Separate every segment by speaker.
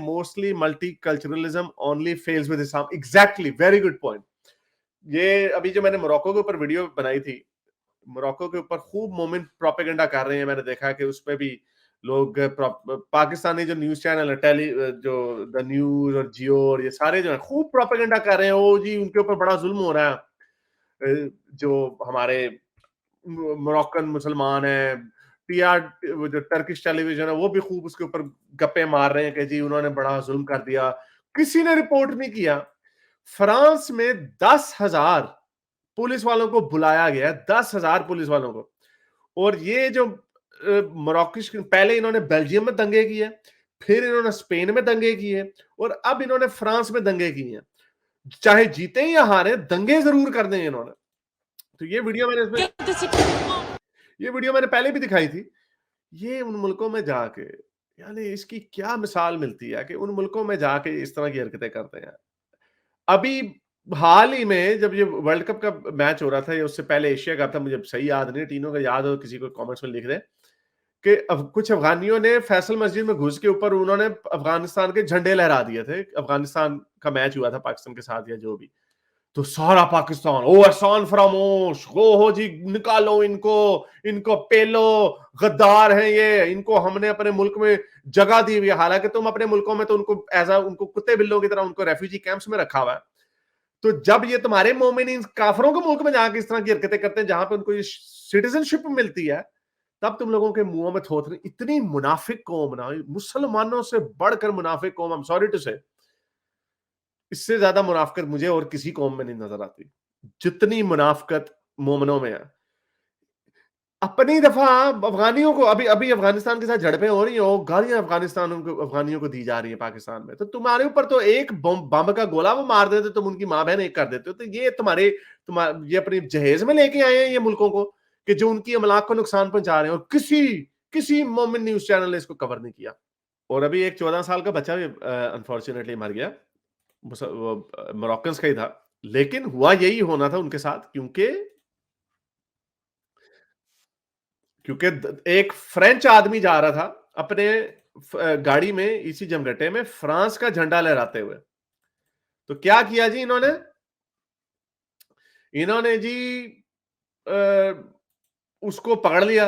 Speaker 1: Mostly multiculturalism only fails with Islam. Exactly, very good point. ये अभी जो मैंने मोरक्को के ऊपर वीडियो बनाई थी, मोरक्को के ऊपर खूब मोमेंट प्रोपेगेंडा कर रहे हैं। मैंने देखा कि उसपे भी लोग पाकिस्तानी जो न्यूज चैनल है, टेली जो द न्यूज और जियो और ये सारे जो है खूब प्रोपेगेंडा कर रहे हैं, ओ जी उनके ऊपर बड़ा जुल्म हो रहा है। जो हमारे मोरक्कन मुसलमान है, टीआर वो जो टर्किश टेलीविजन है वो भी खूब उसके ऊपर गप्पे मार रहे हैं कि जी उन्होंने बड़ा जुल्म कर दिया। किसी ने रिपोर्ट नहीं किया। फ्रांस में 10,000 पुलिस वालों को बुलाया गया, 10,000 पुलिस वालों को। और ये जो मोरक्किश, पहले इन्होंने बेल्जियम में दंगे किए, फिर इन्होंने स्पेन में दंगे किए, और अब इन्होंने फ्रांस में दंगे किए हैं। चाहे जीते या हारे, दंगे जरूर कर देंगे इन्होंने। तो ये वीडियो मैंने पहले भी दिखाई थी। ये उन मुल्कों में जाके, यानी इसकी क्या मिसाल मिलती है कि उन मुल्कों में जाके इस तरह की हरकतें करते हैं। अभी हाल ही में जब ये वर्ल्ड कप का मैच हो रहा था, या उससे पहले एशिया कप था, मुझे सही याद नहीं, टीनों का याद हो किसी को कमेंट्स में लिख दे, कि कुछ अफगानियों ने फैसल मस्जिद में घुस के ऊपर उन्होंने अफगानिस्तान के झंडे लहरा दिए थे। अफगानिस्तान का मैच हुआ था पाकिस्तान के साथ या जो भी। तो सारा पाकिस्तान, ओ एहसान फरामोश, हो जी निकालो इनको, इनको पेलो, गद्दार हैं ये, इनको हमने अपने मुल्क में जगह दी हुई है। हालांकि तुम अपने मुल्कों में तो उनको एज उनको कुत्ते बिल्लों की तरह उनको रेफ्यूजी कैंप्स में रखा हुआ है। तो जब ये तुम्हारे मोमिनीन काफरों के मुल्क में जाकर इस तरह की हरकतें करते हैं जहां पे उनको ये सिटीजनशिप मिलती है, तब तुम लोगों के मुंहों में थोथ रही। इतनी मुनाफिक कौम ना, मुसलमानों से बढ़कर मुनाफिक कौम, आई एम सॉरी टू से, इससे ज्यादा मुनाफिकत मुझे और किसी कौम में नहीं नजर आती जितनी मुनाफिकत मोमिनों में है। अपनी दफा अफगानियों को, अभी अभी अफगानिस्तान के साथ झड़पें हो रही हो, गालियां अफगानियों को दी जा रही है पाकिस्तान में। तो तुम्हारे ऊपर तो एक बम का गोला वो मार देते, तुम उनकी मां बहन एक कर देते हो। तो ये ये अपनी जहेज में लेके आए हैं ये मुल्कों को, कि जो उनकी अमलाक को नुकसान पहुंचा रहे हैं, और किसी मोमिन न्यूज चैनल ने इसको कवर नहीं किया। और अभी एक 14 साल का बच्चा भी अनफॉर्चुनेटली मर गया, मोरक्कन्स का ही था। लेकिन हुआ यही होना था उनके साथ, क्योंकि क्योंकि एक फ्रेंच आदमी जा रहा था अपने गाड़ी में, इसी जमघटे में, फ्रांस का झंडा लहराते हुए। तो क्या किया जी इन्होंने, जी उसको पकड़ लिया।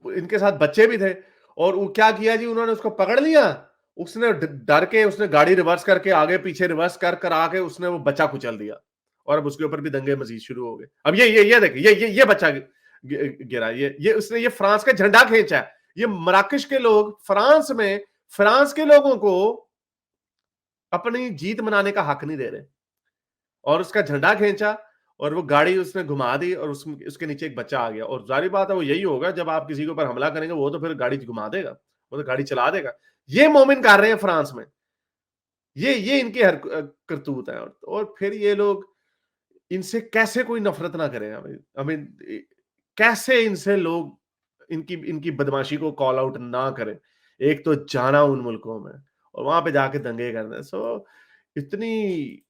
Speaker 1: इनके साथ बच्चे भी थे, और वो क्या किया जी, उन्होंने उसको पकड़ लिया। उसने डर के उसने गाड़ी रिवर्स करके आगे पीछे रिवर्स कर कर आके उसने वो बच्चा कुचल दिया, और अब उसके ऊपर भी दंगे मजीद शुरू हो गए। अब ये देखिए, ये बच्चा गिरा, ये उसने ये फ्रांस का झंडा खींचा है। ये मराकश के लोग फ्रांस में फ्रांस के लोगों को अपनी जीत मनाने का हक नहीं दे रहे, और उसका झंडा खींचा, और वो गाड़ी उसने घुमा दी, और उसके नीचे एक बच्चा आ गया। और जारी बात है वो यही होगा, जब आप किसी के ऊपर हमला करेंगे वो तो फिर गाड़ी घुमा देगा, वो तो गाड़ी चला देगा। ये मोमिन कर रहे हैं फ्रांस में, ये इनकी हर करतूत है। और फिर ये लोग, इनसे कैसे कोई नफरत ना करे। हमें हमें कैसे इनसे लोग इनकी इनकी बदमाशी को कॉल आउट ना करें। एक तो जाना उन मुल्कों में, और वहां पे जाके दंगे करने। सो इतनी,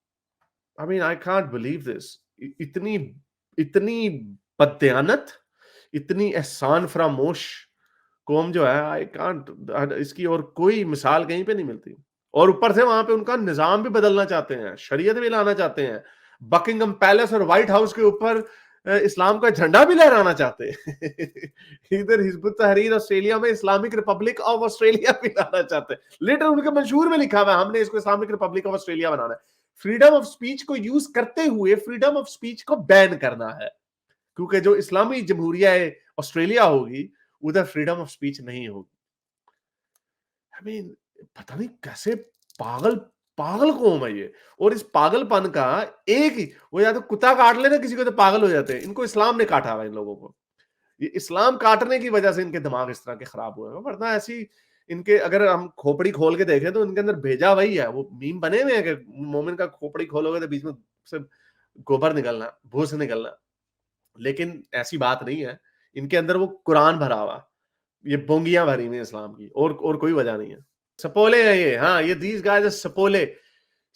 Speaker 1: I mean I can't believe this, इतनी इतनी बदयानत, इतनी एहसान फरामोश कौम जो है, आई कांट, इसकी और कोई मिसाल कहीं पे नहीं मिलती। और ऊपर से वहां पे उनका निजाम भी बदलना चाहते हैं, शरीयत भी लाना चाहते हैं, बकिंगम पैलेस और व्हाइट हाउस के ऊपर इस्लाम का झंडा भी लहराना चाहते हैं। इधर हिजबुत तहरीर ऑस्ट्रेलिया में इस्लामिक रिपब्लिक ऑफ ऑस्ट्रेलिया भी लाना चाहते हैं। लेटर उनके मंशूर में लिखा हुआ है, हमने इसको इस्लामिक रिपब्लिक ऑफ ऑस्ट्रेलिया बनाना है। फ्रीडम ऑफ स्पीच को यूज करते हुए फ्रीडम ऑफ स्पीच को बैन करना है, क्योंकि जो इस्लामी जमहूरिया ऑस्ट्रेलिया होगी, उधर फ्रीडम ऑफ स्पीच नहीं होगी। आई मीन, पता नहीं कैसे पागल पागल कौम है ये। और इस पागलपन का एक ही, वो या तो कुत्ता काट लेना किसी को तो पागल हो जाते हैं। इनको इस्लाम ने काटा हुआ इन लोगों को। ये इस्लाम काटने की वजह से इनके दिमाग इस तरह के खराब हुए हैं। वरना ऐसी इनके, अगर हम खोपड़ी खोल के देखें तो इनके अंदर भेजा वही है। वो मीम बने हुए हैं कि मोमिन का खोपड़ी खोलोगे तो बीच में से गोबर निकलना, भूस निकलना। लेकिन ऐसी बात नहीं है। इनके अंदर वो कुरान भरा हुआ, ये बोंगियां भरी हुई इस्लाम की, और कोई वजह नहीं है। सपोले हैं ये, हाँ, ये दीज गाइस सपोले।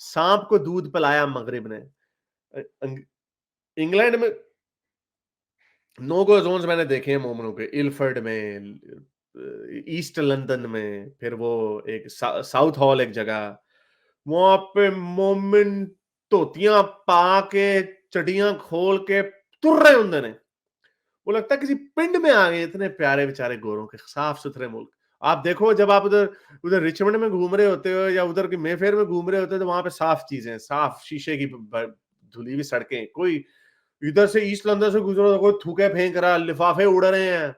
Speaker 1: सांप को दूध पिलाया मगरिब ने। इंग्लैंड में नो गो जोन्स मैंने देखे हैं मोमनों के, इलफर्ड में, ईस्ट लंदन में, फिर वो एक साउथ हॉल एक जगह, वहां पे मोमिन धोतियां पा के चडियां खोल के तुर रहे होंगे ने। वो लगता है किसी पिंड में आ गए, इतने प्यारे बेचारे गोरों के साफ सुथरे मुल्क। आप देखो जब आप उधर उधर रिचमंड में घूम रहे होते हो या उधर के मेफेयर में घूम रहे होते हो, तो वहां पे साफ चीजें, साफ शीशे की धुली हुई सड़कें, कोई इधर से ईस्ट लंदन से गुजरो तो कोई थूके फेंक रहा, लिफाफे उड़ रहे हैं,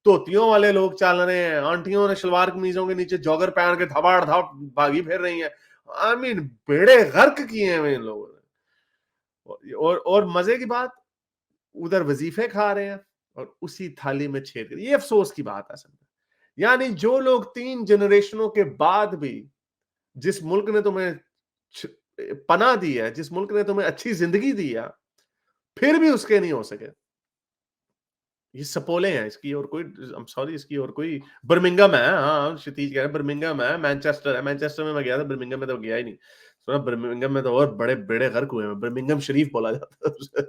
Speaker 1: धोतियों वाले लोग चल रहे हैं, आंटियों ने शलवार कमीजों के नीचे जॉगर पहन के धबाड़ धब भागी फिर रही हैं। आई मीन बेड़े गर्क किए हैं इन लोगों ने। और मजे की बात, उधर वजीफे खा रहे हैं और उसी थाली में छेद कर, ये अफसोस की बात है असल में। यानी जो लोग 3 जनरेशनों के बाद भी, जिस मुल्क ने तुम्हें पनाह दी है, जिस मुल्क ने तुम्हें अच्छी जिंदगी दी है, फिर भी उसके नहीं हो सके। ये सपोले हैं, इसकी और कोई, आई एम सॉरी, इसकी और कोई, बर्मिंघम है। हाँ, क्षितिज कह रहे हैं बर्मिंघम है, मैनचेस्टर है, मैनचेस्टर में मैं गया था, बर्मिंघम में तो गया ही नहीं। सुना बर्मिंघम में तो और बड़े बेड़े गर्क हुए हैं, बर्मिंघम शरीफ बोला जाता है उसे।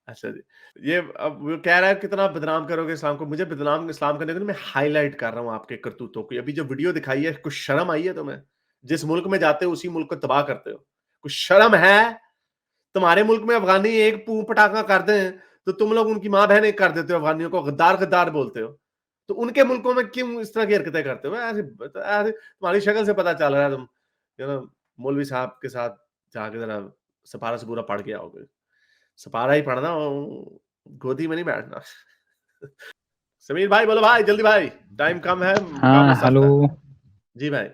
Speaker 1: अच्छा जी, ये अब वो कह रहा है कितना बदनाम करोगे इस्लाम को। मुझे बदनाम इस्लाम करने को नहीं, मैं हाईलाइट कर रहा हूँ आपके करतूतों की। अभी जो वीडियो दिखाई है, कुछ शर्म आई है तुम्हें? जिस मुल्क में जाते हो उसी मुल्क को तबाह करते हो, कुछ शर्म है? तुम्हारे मुल्क में अफगानी एक पू पटाखा कर दें तो तुम लोग उनकी माँ बहन एक कर देते हो, अफगानियों को गद्दार गद्दार बोलते हो। तो उनके मुल्कों में क्यों इस तरह की हरकतें करते हो? ऐसे ऐसे तुम्हारी शक्ल से पता चल रहा है तुम मौलवी साहब के साथ जाके जरा सपारा से पूरा पढ़ के आओगे। सपारा ही पढ़ना, गोदी में नहीं बैठना। समीर भाई बोलो भाई, जल्दी भाई, टाइम कम है, मुकाबला
Speaker 2: हाँ
Speaker 1: सख्त
Speaker 2: हेलो।
Speaker 1: है। जी भाई।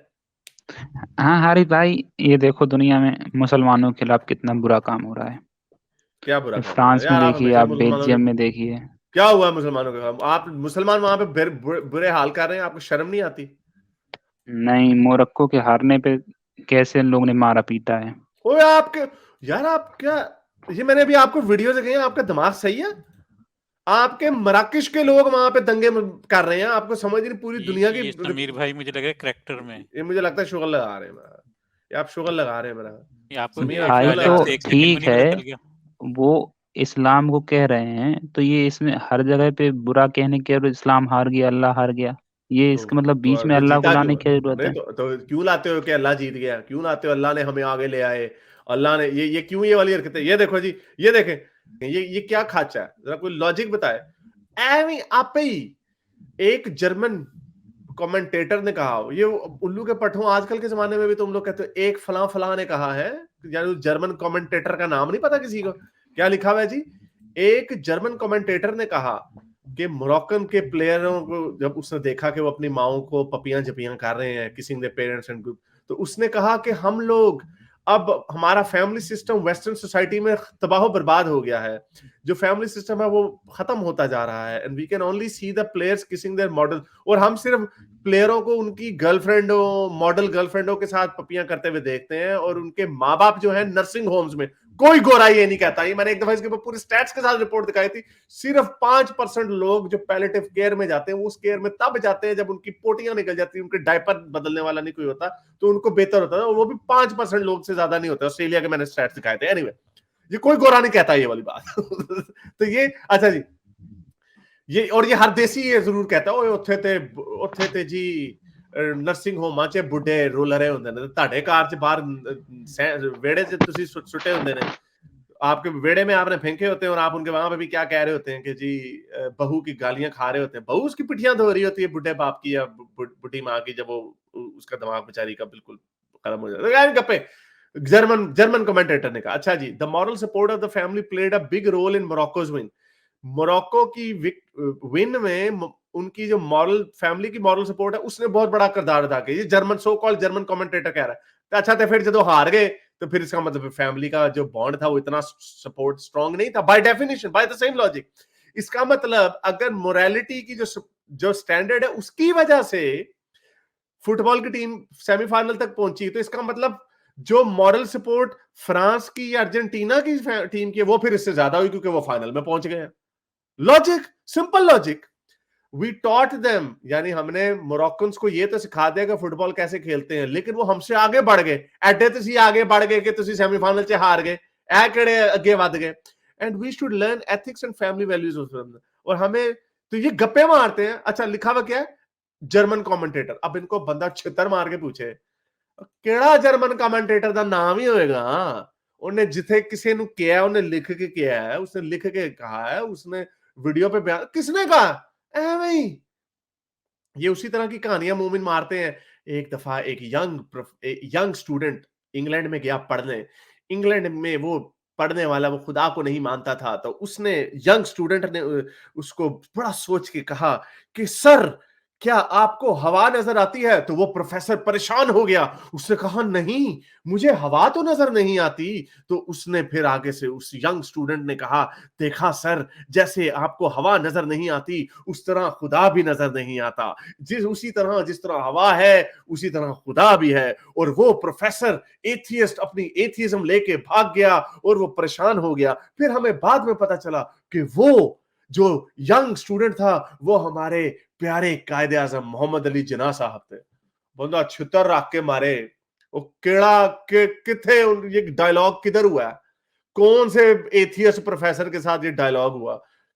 Speaker 2: हाँ हारिस भाई, ये देखो दुनिया में मुसलमानों के खिलाफ कितना बुरा काम हो रहा है।
Speaker 1: क्या बुरा
Speaker 2: ये
Speaker 1: काम हो रहा है
Speaker 2: फ्रांस में
Speaker 1: यार? आप
Speaker 2: देखिए,
Speaker 1: हमेशा
Speaker 2: आप
Speaker 1: मुसलमानों के,
Speaker 2: बेल्जियम में देखिए।
Speaker 1: क्या हुआ मुसलमानों के खिलाफ? आप मुसलमान वहां पे बुरे हाल कर रहे हैं, आपको शर्म नहीं आती?
Speaker 2: नहीं, मोरक्को के हारने पे कैसे इन लोगों ने मारा पीटा है।
Speaker 1: ओए आपके, यार आप क्या, ये मैंने अभी आपको वीडियो दिखाई है, आपका दिमाग सही है? आपके मराकश के लोग वहां पे दंगे कर रहे हैं, आपको समझ नहीं, पूरी दुनिया की।
Speaker 3: ये समीर भाई मुझे लगा करैक्टर में।
Speaker 1: ये मुझे लगता है शुगर लगा रहे हैं मेरा, ये आप शुगर लगा रहे हैं मेरा।
Speaker 3: ये आपको
Speaker 1: समीर आप शुगर
Speaker 2: भाई तो
Speaker 1: लगा रहे
Speaker 3: एक
Speaker 1: हैं।
Speaker 3: सेकंड में
Speaker 2: ठीक
Speaker 3: नहीं
Speaker 2: है,
Speaker 3: पता चल गया।
Speaker 2: वो इस्लाम को कह रहे हैं तो ये इसमें हर जगह पे बुरा कहने के और इस्लाम हार गया, अल्लाह हार गया, ये
Speaker 1: तो
Speaker 2: इसका मतलब बीच में
Speaker 1: तो
Speaker 2: अल्लाह को
Speaker 1: जीता
Speaker 2: लाने
Speaker 1: क्यों?
Speaker 2: की क्या जरूरत
Speaker 1: नहीं
Speaker 2: है।
Speaker 1: तो क्यों लाते हो कि अल्लाह जीत गया? क्यों लाते हो अल्लाह ने हमें आगे ले आए, अल्लाह ने ये क्यों ये वाली हरकतें? ये देखो जी, ये देखें, ये क्या खाचा है, जरा कोई लॉजिक बताए। एवी आप ही, एक जर्मन कमेंटेटर ने कहा, ये उल्लू के पट्टों, आजकल के जमाने में भी तुम लोग कहते हो एक फलां फलां ने कहा है, यानी जर्मन कमेंटेटर का नाम नहीं पता किसी को, क्या लिखा हुआ है जी? एक जर्मन कमेंटेटर ने कहा कि मोरक्कन के प्लेयरों को जब उसने देखा कि वो अपनी माओ को पपियां जपियां कर रहे हैं, kissing their parents and group, तो उसने कहा कि हम लोग, अब हमारा फैमिली सिस्टम वेस्टर्न सोसाइटी में तबाह बर्बाद हो गया है, जो फैमिली सिस्टम है वो खत्म होता जा रहा है, and we can only see the players kissing their model, और हम सिर्फ प्लेयरों को उनकी गर्लफ्रेंडों, मॉडल गर्लफ्रेंडों के साथ पपियां करते हुए देखते हैं, और उनके माँ बाप जो है नर्सिंग होम्स में, कोई गोरा ये नहीं कहता। ये मैंने एक दफा इसके ऊपर पूरी स्टैट्स के साथ रिपोर्ट दिखाई थी, सिर्फ 5% लोग जो पैलेटिव केयर में जाते हैं, वो उस केयर में तब जाते हैं जब उनकी पोटियां निकल जाती है, उनके डायपर बदलने वाला नहीं कोई होता, तो उनको बेहतर होता है, और वो भी 5% लोग से ज्यादा नहीं होता। ऑस्ट्रेलिया के मैंने स्टैट्स दिखाए थे। एनीवे, ये कोई गोरा नहीं कहता ये वाली बात। तो ये अच्छा जी, ये और ये हर देसी ये जरूर कहता है, ਉੱਥੇ ਤੇ जी नर्सिंग होमां च बुढ़े रुल रहे होंगे ने, ਤੁਹਾਡੇ कार च बाहर वेड़े च तुसी सुटे होंगे ने, आपके वेड़े में आपने फेंके होते हैं, और आप उनके वहां पे भी क्या कह रहे होते हैं कि जी बहू की गालियां खा रहे होते हैं, बहू उसकी पिटियां धो रही होती है बुढ़े बाप की या बुढ़ी माँ की, जब वो उसका दिमाग बेचारी का बिल्कुल खत्म हो जाता है। गप्पे। जर्मन कमेंटेटर ने कहा, अच्छा जी, the moral support of the family played a big role in Morocco's win. Morocco की विन में उनकी जो मॉरल, फैमिली की मॉरल सपोर्ट है, उसने बहुत बड़ा किरदार अदा किया। ये German so called German commentator कह रहा है। तो अच्छा, तो फिर जो हार गए, तो फिर इसका मतलब फैमिली का जो बॉन्ड था वो इतना सपोर्ट स्ट्रांग नहीं था, by definition, by the same logic. इसका मतलब अगर मोरालिटी की जो स्टैंडर्ड है उसकी वजह से फुटबॉल की टीम सेमीफाइनल तक पहुंची, तो इसका मतलब जो मॉरल सपोर्ट फ्रांस की या अर्जेंटीना की टीम की, वो फिर इससे ज्यादा हुई, क्योंकि वो फाइनल में पहुंच गए। Logic, simple logic. We taught them, यानी हमने मोरक्कन्स को ये तो सिखा दिया कि फुटबॉल कैसे खेलते हैं, लेकिन वो हमसे आगे बढ़ गए। एडे तुसी आगे बढ़ गए कि तुसी सेमीफाइनल च हार गए, ए केड़े अगे वध गए। And we should learn ethics and family values of them. और हमें तो ये गप्पे मारते हैं। अच्छा, लिखा हुआ क्या है? German commentator. अब इनको बंदा छितर मार के पूछे केड़ा जर्मन कमेंटेटर दा नाम ही होएगा, उन्हें जिथे किसी नु किया उन्हें लिख के किया है, उसने लिख के कहा है, उसने वीडियो पे बयान, किसने कहा? एवं ही। ये उसी तरह की कहानियां मोमिन मारते हैं। एक दफा एक यंग स्टूडेंट इंग्लैंड में गया पढ़ने। इंग्लैंड में वो पढ़ने वाला वो खुदा को नहीं मानता था, तो उसने यंग स्टूडेंट ने उसको बड़ा सोच के कहा कि सर क्या आपको हवा नजर आती है? तो वो प्रोफेसर परेशान हो गया। उसने कहा नहीं, मुझे हवा तो नजर नहीं आती। तो उसने फिर आगे से उस यंग स्टूडेंट ने कहा, देखा सर, जैसे आपको हवा नजर नहीं आती उस तरह खुदा भी नजर नहीं आता। जिस तरह हवा है उसी तरह खुदा भी है। और वो प्रोफेसर एथियस्ट अपनी एथियज्म लेके भाग गया और वो परेशान हो गया। फिर हमें बाद में पता चला कि वो जो यंग स्टूडेंट था वो हमारे प्यारे कायदे आजम मोहम्मद अली जिन्ना साहब थे। बंदा छितर रख के मारे, वो केड़ा के किथे ये डायलॉग किधर हुआ है? कौन से एथियस्ट प्रोफेसर के साथ ये डायलॉग हुआ?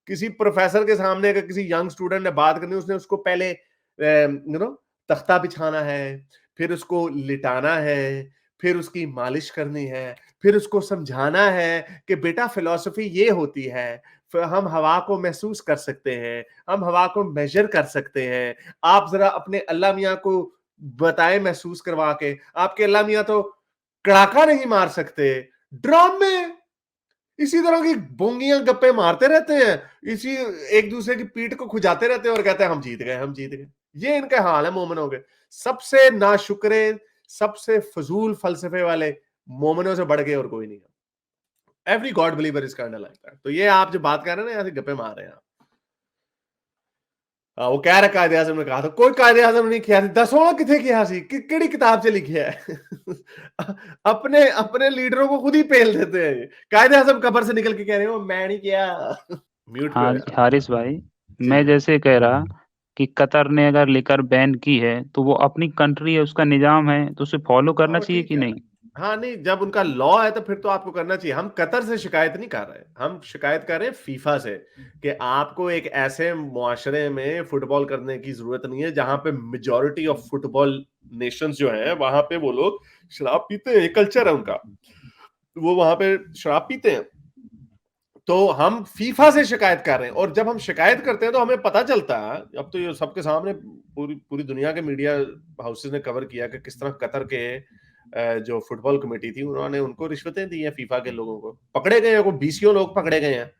Speaker 1: किसी प्रोफेसर के सामने अगर किसी यंग स्टूडेंट ने बात करनी, उसने उसको पहले तख्ता बिछाना है, फिर उसको लिटाना है, फिर उसकी मालिश करनी है, फिर उसको समझाना है कि बेटा फिलॉसफी ये होती है, हम हवा को महसूस कर सकते हैं, हम हवा को मेजर कर सकते हैं। आप जरा अपने अल्लाह मियां को बताएं महसूस करवा के, आपके अल्लाह मियां तो कड़ाका नहीं मार सकते। ड्रामे इसी तरह की बोंगियां गप्पे मारते रहते हैं, इसी एक दूसरे की पीठ को खुजाते रहते हैं और कहते हैं हम जीत गए, हम जीत गए। ये इनके हाल है मोमिनों के। सबसे नाशुक्रे, सबसे फजूल फलसफे वाले मोमिनों से बढ़ के और कोई नहीं है। Every God believer is kind of like that. तो ये आप जो बात कर रहे हैं ना, ऐसे गप्पे मार रहे हैं आप। वो कह रहा कायदे आजम ने कहा था, कोई कायदे आजम नहीं किया, दसों किथे किया सी, केड़ी किताब से लिखी है? अपने अपने लीडरों को खुद ही पेल देते हैं। कायदे आजम कब्र से निकल के कह रहे हो मैं नहीं किया। म्यूट पे
Speaker 2: हाँ
Speaker 1: हो
Speaker 2: जी,
Speaker 1: यार।
Speaker 2: हारिस भाई,
Speaker 1: जी
Speaker 2: मैं
Speaker 1: जी
Speaker 2: जैसे कह रहा कि कतर ने अगर लिकर बैन की है तो वो अपनी कंट्री है, उसका निजाम है, तो उसे फॉलो
Speaker 1: हाँ,
Speaker 2: करना
Speaker 1: वो
Speaker 2: चाहिए
Speaker 1: ठीक
Speaker 2: कि
Speaker 1: है।
Speaker 2: नहीं?
Speaker 1: हाँ नहीं, जब उनका लॉ है तो फिर तो आपको करना चाहिए। हम कतर से शिकायत नहीं कर रहे, हम शिकायत कर रहे हैं फीफा से कि आपको एक ऐसे मुआशरे में फुटबॉल करने की जरूरत नहीं है जहां पे मेजॉरिटी ऑफ फुटबॉल नेशंस जो हैं वहां पे वो लोग शराब पीते हैं, कल्चर है उनका, वो वहां पे शराब पीते हैं। तो हम फीफा से शिकायत कर रहे हैं, और जब हम शिकायत करते हैं तो हमें पता चलता है, अब तो ये सबके सामने पूरी पूरी दुनिया के मीडिया हाउसेस ने कवर किया कि किस तरह कतर के जो फुटबॉल कमेटी थी उन्होंने उनको रिश्वतें दी हैं। फीफा के लोगों को पकड़े गए हैं, को 20 लोग पकड़े गए हैं,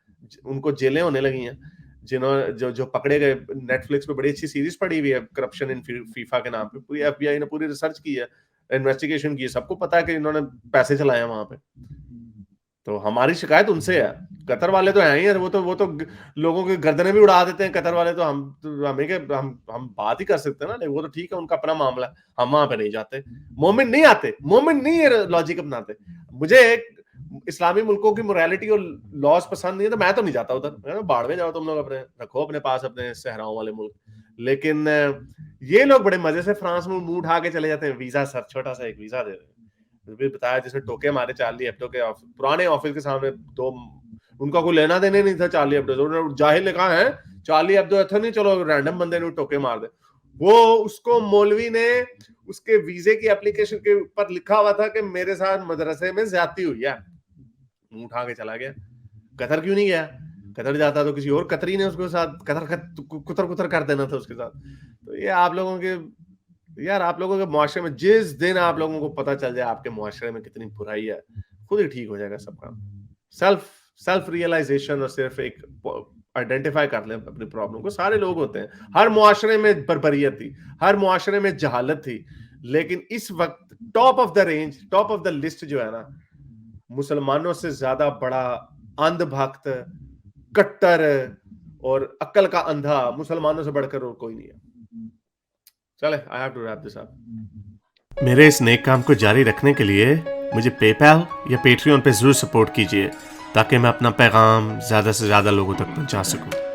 Speaker 1: उनको जेलें होने लगी हैं। जिन्होंने जो पकड़े गए, नेटफ्लिक्स पे बड़ी अच्छी सीरीज पड़ी हुई है करप्शन इन फीफा के नाम पे, पूरी एफबीआई ने पूरी रिसर्च की है, इन्वेस्टिगेशन की है, सबको पता है कि इन्होंने पैसे चलाए हैं वहां पे। तो हमारी शिकायत उनसे है। कतर वाले तो हैं ही, वो तो लोगों की गर्दनें भी उड़ा देते हैं कतर वाले। तो हम बात ही कर सकते हैं ना, वो तो ठीक है, उनका अपना मामला है, हम वहां पे नहीं जाते। मोमिन नहीं आते, मोमिन नहीं ये लॉजिक अपनाते। मुझे इस्लामी मुल्कों की मोरालिटी और लॉज पसंद नहीं है तो मैं तो नहीं जाता उधर। बाढ़ में जाओ तुम लोग, अपने रखो अपने पास अपने सहराओं वाले मुल्क। लेकिन ये लोग बड़े मजे से फ्रांस में मुंह उठा के चले जाते हैं, वीजा सर, छोटा सा एक वीजा दे रहे भी बताया, जिसमें टोके मारे चार्ली हेब्डो के पुराने ऑफिस के सामने। तो उनका कोई लेना देने नहीं था चार्ली हेब्डो, जाहिल ने कहा है चार्ली हेब्डो ऐसा नहीं, चलो रैंडम बंदे ने टोके मार दे। वो उसको मौलवी ने उसके वीजे की एप्लीकेशन के ऊपर लिखा हुआ था कि मेरे साथ मदरसे में ज्यादती हुई है, मुंह उठा के चला गया। कतर क्यों नहीं गया? कतर जाता तो किसी और कतरी ने उसके साथ कुतर कुतर कर देना था उसके साथ। तो ये आप लोगों के यार, आप लोगों के मुआशरे में जिस दिन आप लोगों को पता चल जाए आपके मुआशरे में कितनी बुराई है, खुद ही ठीक हो जाएगा सब काम। सेल्फ रियलाइजेशन, और सिर्फ एक आइडेंटिफाई कर ले अपनी प्रॉब्लम को। सारे लोग होते हैं, हर मुआशरे में बर्बरियत थी, हर मुआशरे में जहालत थी, लेकिन इस वक्त top of the range, top of the list जो है ना, मुसलमानों से ज्यादा बड़ा अंधभक्त, कट्टर और अक्ल का अंधा मुसलमानों से बढ़कर और कोई नहीं है। चले, I have to wrap this up. मेरे इस नेक काम को जारी रखने के लिए मुझे पेपैल या पेट्रियन पे जरूर सपोर्ट कीजिए, ताकि मैं अपना पैगाम ज्यादा से ज्यादा लोगों तक पहुंचा सकूं।